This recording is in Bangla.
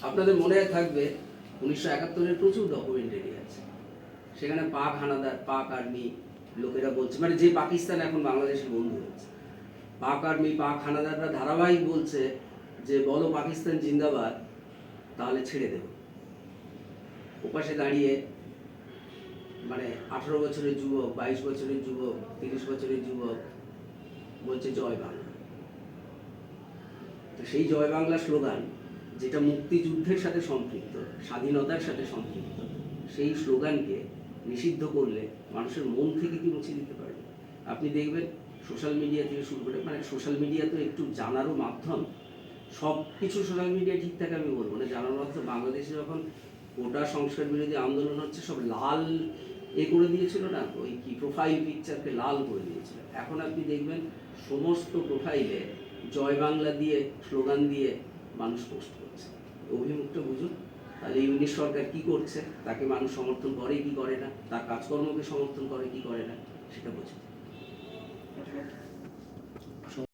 আপনাদের মনে থাকবে 1971-এর প্রচুর ডকুমেন্টারি আছে, সেখানে পাক হানাদার, পাক আর্মি লোকেরা বলছে, মানে যে পাকিস্তান এখন বাংলাদেশের বন্ধু হচ্ছে, পাক আর্মি, পাক হানাদাররা ধারাবাহিক বলছে যে বলো পাকিস্তান জিন্দাবাদ, তাহলে ছেড়ে দেব। ওপাশে দাঁড়িয়ে মানে 18 বছরের যুবক, 22 বছরের যুবক, 30 বছরের যুবক বলছে জয় বাংলা। তো সেই জয় বাংলা স্লোগান, যেটা মুক্তিযুদ্ধের সাথে সম্পৃক্ত, স্বাধীনতার সাথে সম্পৃক্ত, সেই স্লোগানকে নিষিদ্ধ করলে মানুষের মন থেকে কি মুছে দিতে পারবে? আপনি দেখবেন সোশ্যাল মিডিয়া থেকে শুরু করে, মানে সোশ্যাল মিডিয়া তো একটু জানারও মাধ্যম, সব কিছু সোশ্যাল মিডিয়া ঠিক থাকে আমি বলবো না, জানার মাধ্যম। বাংলাদেশে যখন গোটা সংস্কার বিরোধী আন্দোলন হচ্ছে, সব লাল করে দিয়েছিল না, ওই কি প্রোফাইল পিকচারকে লাল করে দিয়েছিল। এখন আপনি দেখবেন সমস্ত প্রোফাইলে জয় বাংলা দিয়ে, স্লোগান দিয়ে মানুষ পোস্ট করছে। অভিমুখটা বুঝুন। তাহলে ইউনিট সরকার কি করছে, তাকে মানুষ সমর্থন করে কি করে না, তার কাজকর্মকে সমর্থন করে কি করে না, সেটা বুঝুন।